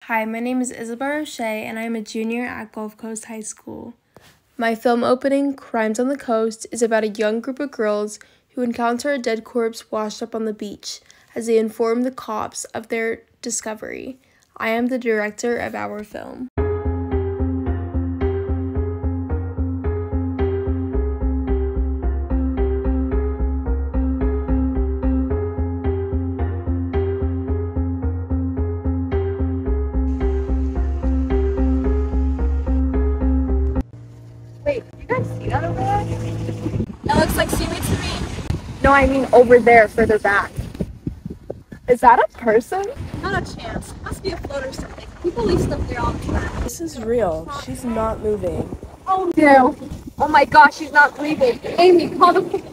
Hi, my name is Isabel Roche, and I am a junior at Gulf Coast High School. My film opening, Crimes on the Coast, is about a young group of girls who encounter a dead corpse washed up on the beach as they inform the cops of their discovery. I am the director of our film. Wait, you guys see that over there? That looks like seaweed to me. No, I mean over there, further back. Is that a person? Not a chance. Must be a float or something. People leave stuff there all the time. This is real. She's not moving. Oh no. Oh my gosh, she's not leaving. Amy, call the police.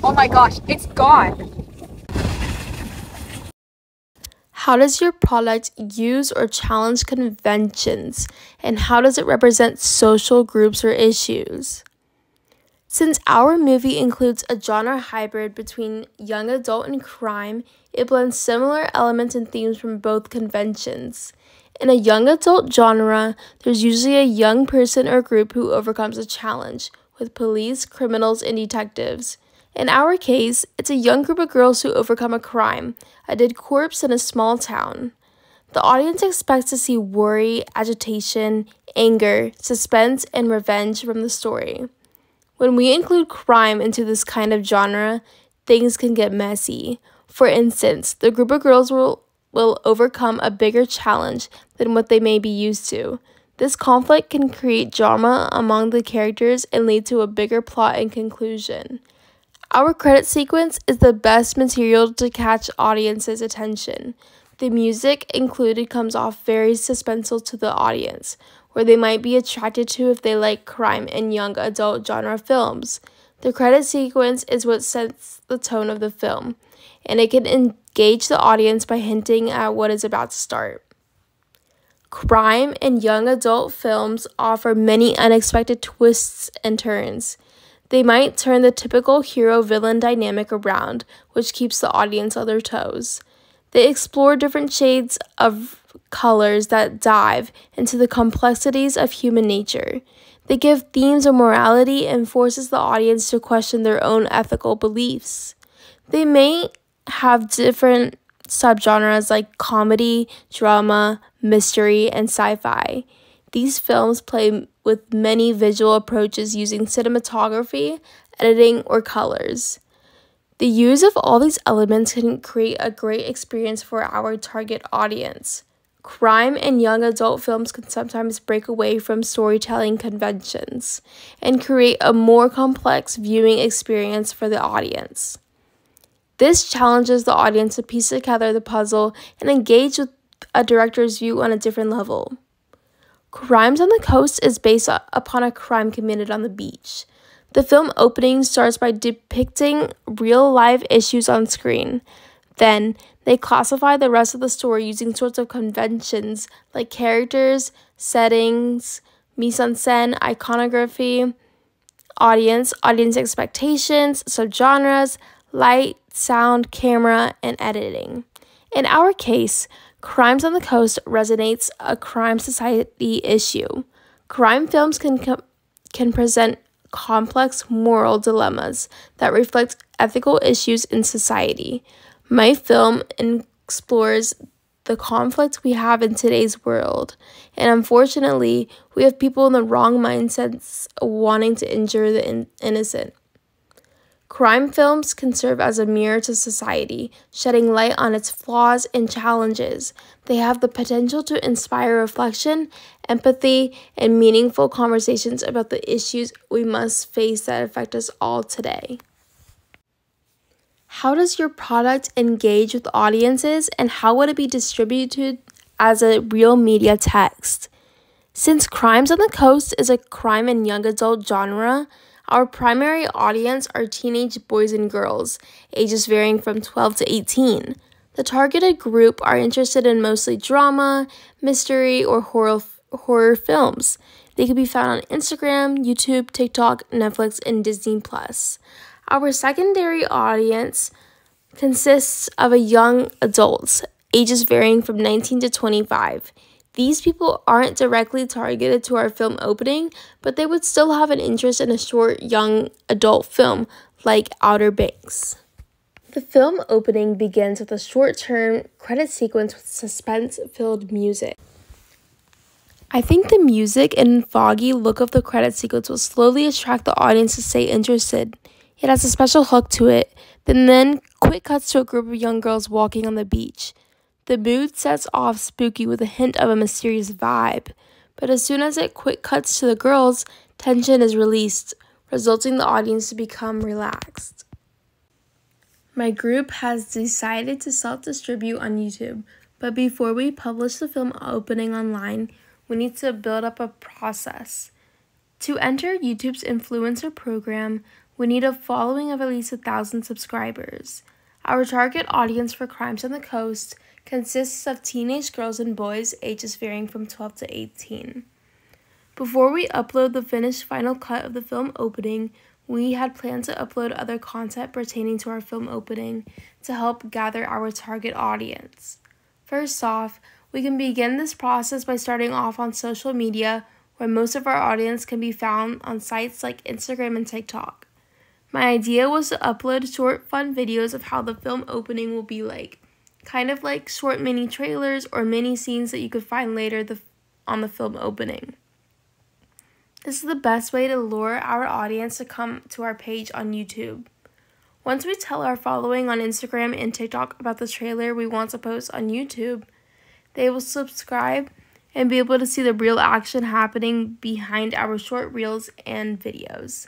Oh my gosh, it's gone. How does your product use or challenge conventions, and how does it represent social groups or issues? Since our movie includes a genre hybrid between young adult and crime, it blends similar elements and themes from both conventions. In a young adult genre, there's usually a young person or group who overcomes a challenge, with police, criminals, and detectives. In our case, it's a young group of girls who overcome a crime, a dead corpse in a small town. The audience expects to see worry, agitation, anger, suspense, and revenge from the story. When we include crime into this kind of genre, things can get messy. For instance, the group of girls will overcome a bigger challenge than what they may be used to. This conflict can create drama among the characters and lead to a bigger plot and conclusion. Our credit sequence is the best material to catch audience's attention. The music included comes off very suspenseful to the audience, where they might be attracted to if they like crime and young adult genre films. The credit sequence is what sets the tone of the film, and it can engage the audience by hinting at what is about to start. Crime and young adult films offer many unexpected twists and turns. They might turn the typical hero-villain dynamic around, which keeps the audience on their toes. They explore different shades of colors that dive into the complexities of human nature. They give themes of morality and forces the audience to question their own ethical beliefs. They may have different subgenres like comedy, drama, mystery, and sci-fi. These films play with many visual approaches using cinematography, editing, or colors. The use of all these elements can create a great experience for our target audience. Crime and young adult films can sometimes break away from storytelling conventions and create a more complex viewing experience for the audience. This challenges the audience to piece together the puzzle and engage with a director's view on a different level. Crimes on the Coast is based upon a crime committed on the beach. The film opening starts by depicting real-life issues on screen. Then, they classify the rest of the story using sorts of conventions like characters, settings, mise-en-scène, iconography, audience expectations, subgenres, light, sound, camera, and editing. In our case, Crimes on the Coast resonates a crime society issue. Crime films can present complex moral dilemmas that reflect ethical issues in society. My film explores the conflict we have in today's world, and unfortunately, we have people in the wrong mindsets wanting to injure the innocent. Crime films can serve as a mirror to society, shedding light on its flaws and challenges. They have the potential to inspire reflection, empathy, and meaningful conversations about the issues we must face that affect us all today. How does your product engage with audiences, and how would it be distributed as a real media text? Since Crimes on the Coast is a crime and young adult genre, our primary audience are teenage boys and girls, ages varying from 12 to 18. The targeted group are interested in mostly drama, mystery, or horror films. They can be found on Instagram, YouTube, TikTok, Netflix, and Disney+. Our secondary audience consists of a young adults, ages varying from 19 to 25. These people aren't directly targeted to our film opening, but they would still have an interest in a short young adult film like Outer Banks. The film opening begins with a short-term credit sequence with suspense-filled music. I think the music and foggy look of the credit sequence will slowly attract the audience to stay interested. It has a special hook to it, then quick cuts to a group of young girls walking on the beach. The mood sets off spooky with a hint of a mysterious vibe, but as soon as it quick cuts to the girls, tension is released, resulting the audience to become relaxed. My group has decided to self-distribute on YouTube, but before we publish the film opening online, we need to build up a process. To enter YouTube's influencer program, we need a following of at least 1,000 subscribers. Our target audience for Crimes on the Coast consists of teenage girls and boys ages varying from 12 to 18. Before we upload the finished final cut of the film opening, we had planned to upload other content pertaining to our film opening to help gather our target audience. First off, we can begin this process by starting off on social media, where most of our audience can be found on sites like Instagram and TikTok. My idea was to upload short, fun videos of how the film opening will be like, kind of like short mini trailers or mini scenes that you could find later on the film opening. This is the best way to lure our audience to come to our page on YouTube. Once we tell our following on Instagram and TikTok about the trailer we want to post on YouTube, they will subscribe and be able to see the real action happening behind our short reels and videos.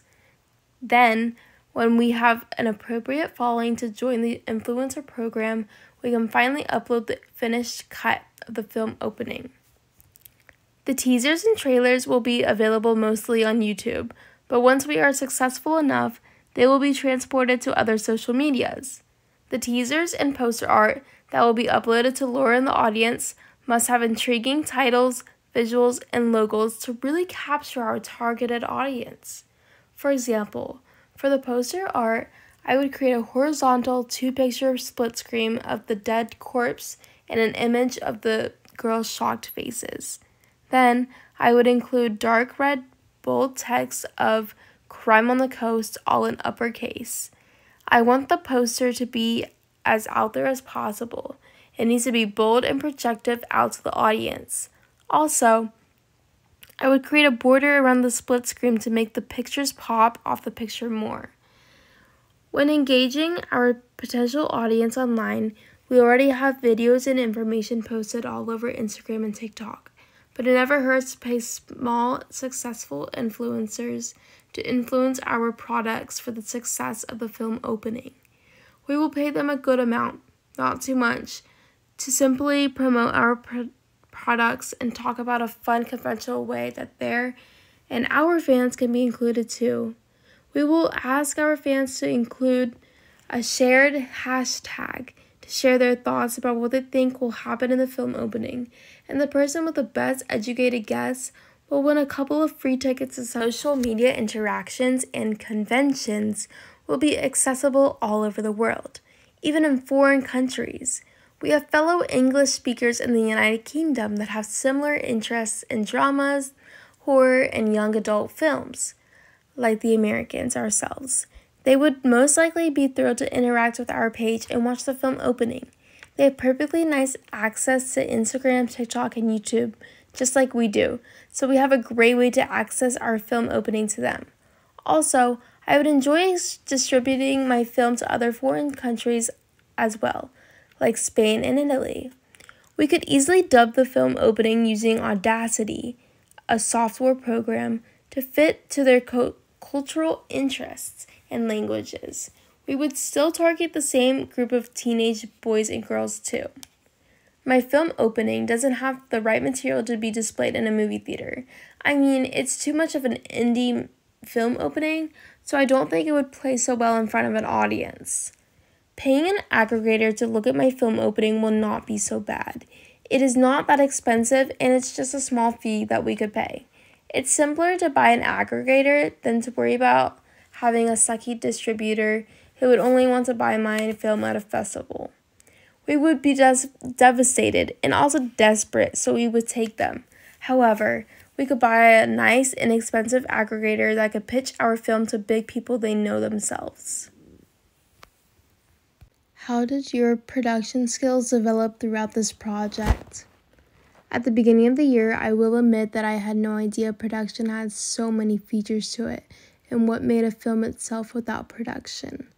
Then, when we have an appropriate following to join the influencer program, we can finally upload the finished cut of the film opening. The teasers and trailers will be available mostly on YouTube, but once we are successful enough, they will be transported to other social medias. The teasers and poster art that will be uploaded to lure in the audience must have intriguing titles, visuals, and logos to really capture our targeted audience. For example, for the poster art, I would create a horizontal 2-picture split screen of the dead corpse and an image of the girls' shocked faces. Then, I would include dark red bold text of Crime on the Coast all in uppercase. I want the poster to be as out there as possible. It needs to be bold and projective out to the audience. Also, I would create a border around the split screen to make the pictures pop off the picture more. When engaging our potential audience online, we already have videos and information posted all over Instagram and TikTok, but it never hurts to pay small, successful influencers to influence our products for the success of the film opening. We will pay them a good amount, not too much, to simply promote our products and talk about a fun, conventional way that their and our fans can be included too. We will ask our fans to include a shared hashtag to share their thoughts about what they think will happen in the film opening, and the person with the best educated guess will win a couple of free tickets to social media interactions and conventions will be accessible all over the world, even in foreign countries. We have fellow English speakers in the United Kingdom that have similar interests in dramas, horror, and young adult films, like the Americans ourselves. They would most likely be thrilled to interact with our page and watch the film opening. They have perfectly nice access to Instagram, TikTok, and YouTube, just like we do, so we have a great way to access our film opening to them. Also, I would enjoy distributing my film to other foreign countries as well, like Spain and Italy. We could easily dub the film opening using Audacity, a software program, to fit to their cultural interests and languages. We would still target the same group of teenage boys and girls too. My film opening doesn't have the right material to be displayed in a movie theater. I mean, it's too much of an indie film opening, so I don't think it would play so well in front of an audience. Paying an aggregator to look at my film opening will not be so bad. It is not that expensive, and it's just a small fee that we could pay. It's simpler to buy an aggregator than to worry about having a sucky distributor who would only want to buy my film at a festival. We would be devastated and also desperate, so we would take them. However, we could buy a nice, inexpensive aggregator that could pitch our film to big people they know themselves. How did your production skills develop throughout this project? At the beginning of the year, I will admit that I had no idea production had so many features to it and what made a film itself without production.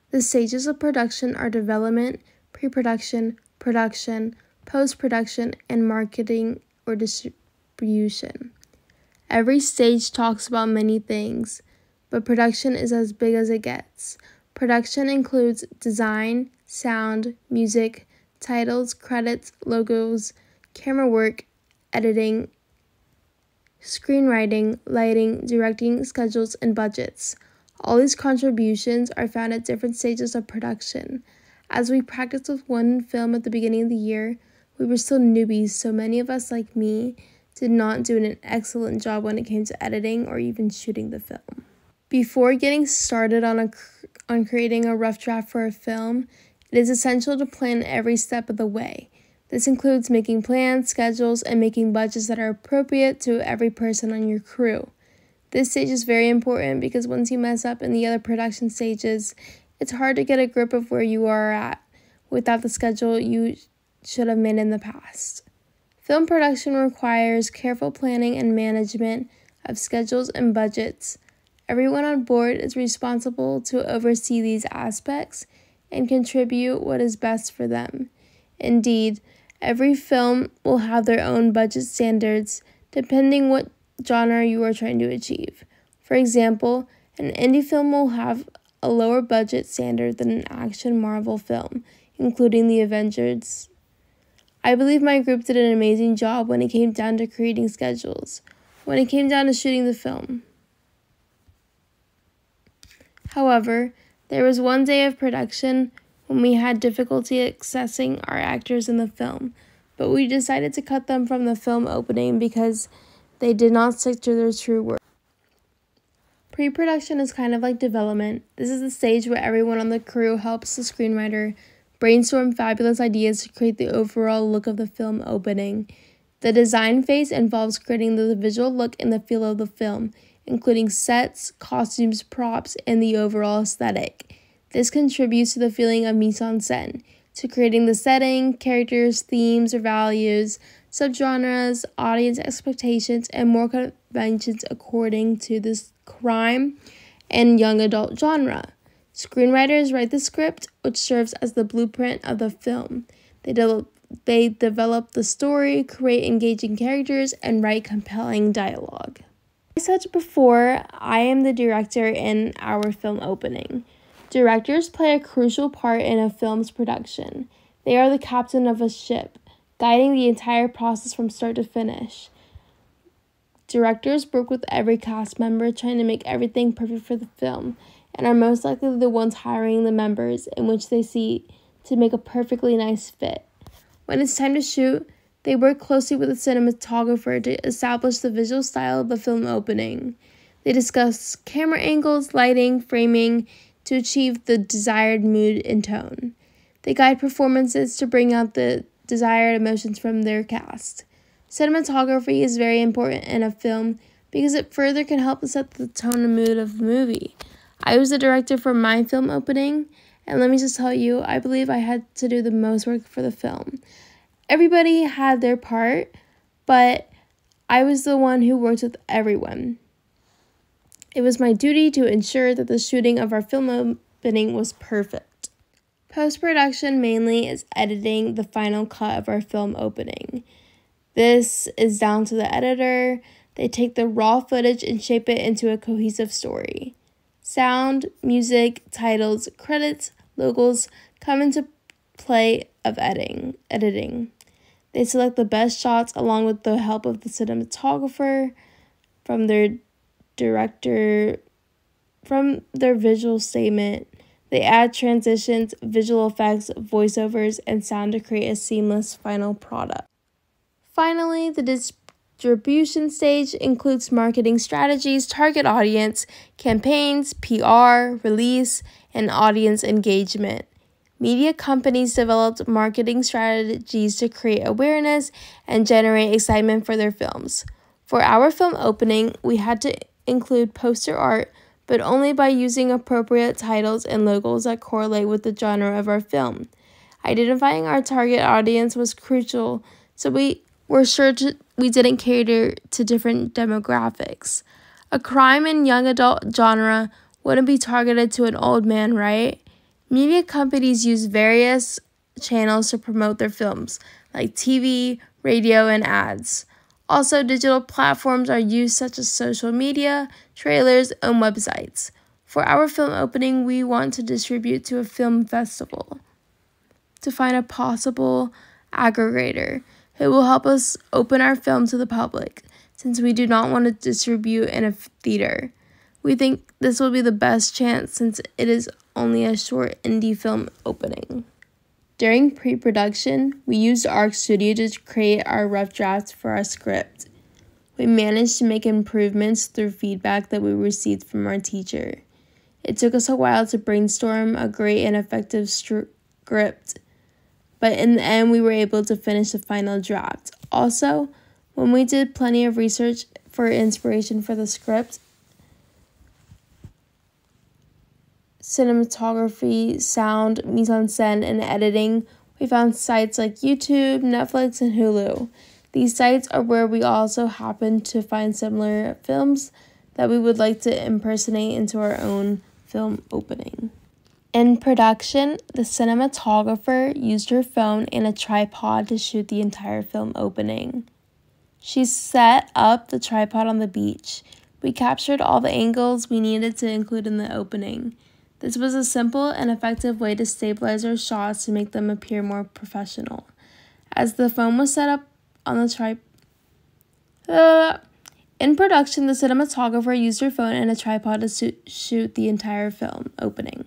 The stages of production are development, pre-production, production, post-production, and marketing or distribution. Every stage talks about many things, but production is as big as it gets. Production includes design, sound, music, titles, credits, logos, camera work, editing, screenwriting, lighting, directing, schedules, and budgets. All these contributions are found at different stages of production. As we practiced with one film at the beginning of the year, we were still newbies, so many of us, like me, did not do an excellent job when it came to editing or even shooting the film. Before getting started on creating a rough draft for a film, it is essential to plan every step of the way. This includes making plans, schedules, and making budgets that are appropriate to every person on your crew. This stage is very important because once you mess up in the other production stages, it's hard to get a grip of where you are at without the schedule you should have made in the past. Film production requires careful planning and management of schedules and budgets. Everyone on board is responsible to oversee these aspects and contribute what is best for them. Indeed, every film will have their own budget standards depending what genre you are trying to achieve. For example, an indie film will have a lower budget standard than an action Marvel film, including the Avengers. I believe my group did an amazing job when it came down to creating schedules, when it came down to shooting the film. However, there was one day of production when we had difficulty accessing our actors in the film, but we decided to cut them from the film opening because they did not stick to their true work. Pre-production is kind of like development. This is the stage where everyone on the crew helps the screenwriter brainstorm fabulous ideas to create the overall look of the film opening. The design phase involves creating the visual look and the feel of the film, including sets, costumes, props, and the overall aesthetic. This contributes to the feeling of mise en scène, to creating the setting, characters, themes or values, subgenres, audience expectations, and more conventions according to this crime and young adult genre. Screenwriters write the script, which serves as the blueprint of the film. They develop the story, create engaging characters, and write compelling dialogue. As I said before, I am the director in our film opening. Directors play a crucial part in a film's production. They are the captain of a ship, guiding the entire process from start to finish. Directors work with every cast member, trying to make everything perfect for the film, and are most likely the ones hiring the members in which they see to make a perfectly nice fit. When it's time to shoot, they work closely with the cinematographer to establish the visual style of the film opening. They discuss camera angles, lighting, framing to achieve the desired mood and tone. They guide performances to bring out the desired emotions from their cast. Cinematography is very important in a film because it further can help to set the tone and mood of the movie. I was the director for my film opening, and let me just tell you, I believe I had to do the most work for the film. Everybody had their part, but I was the one who worked with everyone. It was my duty to ensure that the shooting of our film opening was perfect. Post-production mainly is editing the final cut of our film opening. This is down to the editor. They take the raw footage and shape it into a cohesive story. Sound, music, titles, credits, logos come into play of editing. They select the best shots along with the help of the cinematographer from their director, from their visual statement. They add transitions, visual effects, voiceovers, and sound to create a seamless final product. Finally, the distribution stage includes marketing strategies, target audience, campaigns, PR, release, and audience engagement. Media companies developed marketing strategies to create awareness and generate excitement for their films. For our film opening, we had to include poster art, but only by using appropriate titles and logos that correlate with the genre of our film. Identifying our target audience was crucial, so we were sure we didn't cater to different demographics. A crime and young adult genre wouldn't be targeted to an old man, right? Media companies use various channels to promote their films, like TV, radio, and ads. Also, digital platforms are used such as social media, trailers, and websites. For our film opening, we want to distribute to a film festival to find a possible aggregator who will help us open our film to the public, since we do not want to distribute in a theater. We think this will be the best chance since it is only a short indie film opening. During pre-production, we used ARC Studio to create our rough drafts for our script. We managed to make improvements through feedback that we received from our teacher. It took us a while to brainstorm a great and effective script, but in the end, we were able to finish the final draft. Also, when we did plenty of research for inspiration for the script, cinematography, sound, mise-en-scène, and editing, we found sites like YouTube, Netflix, and Hulu. These sites are where we also happen to find similar films that we would like to impersonate into our own film opening. In production, the cinematographer used her phone and a tripod to shoot the entire film opening. She set up the tripod on the beach. We captured all the angles we needed to include in the opening. This was a simple and effective way to stabilize our shots to make them appear more professional. As the phone was set up on the In production, the cinematographer used her phone and a tripod to shoot the entire film opening.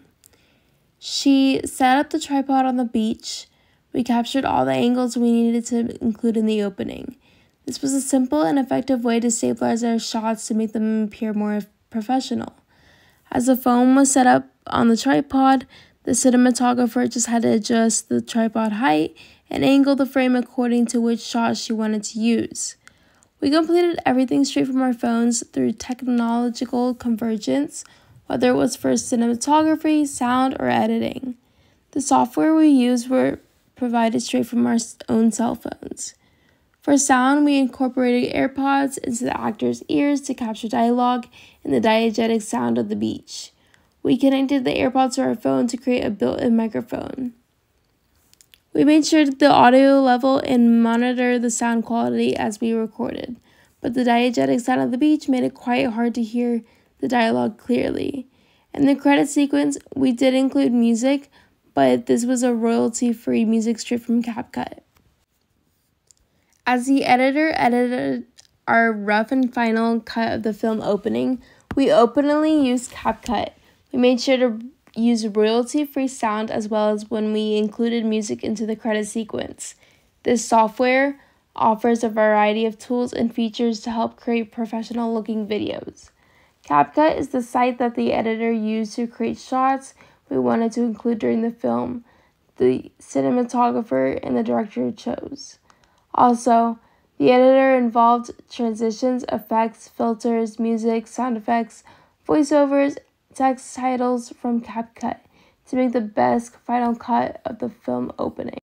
She set up the tripod on the beach. We captured all the angles we needed to include in the opening. This was a simple and effective way to stabilize our shots to make them appear more professional. As the phone was set up on the tripod, the cinematographer just had to adjust the tripod height and angle the frame according to which shot she wanted to use. We completed everything straight from our phones through technological convergence, whether it was for cinematography, sound, or editing. The software we used were provided straight from our own cell phones. For sound, we incorporated AirPods into the actors' ears to capture dialogue and the diegetic sound of the beach. We connected the AirPods to our phone to create a built-in microphone. We made sure the audio level and monitor the sound quality as we recorded, but the diegetic sound of the beach made it quite hard to hear the dialogue clearly. In the credit sequence, we did include music, but this was a royalty-free music straight from CapCut. As the editor edited our rough and final cut of the film opening, we openly used CapCut. We made sure to use royalty-free sound as well as when we included music into the credit sequence. This software offers a variety of tools and features to help create professional-looking videos. CapCut is the site that the editor used to create shots we wanted to include during the film, the cinematographer and the director chose. Also, the editor involved transitions, effects, filters, music, sound effects, voiceovers, text titles from CapCut to make the best final cut of the film opening.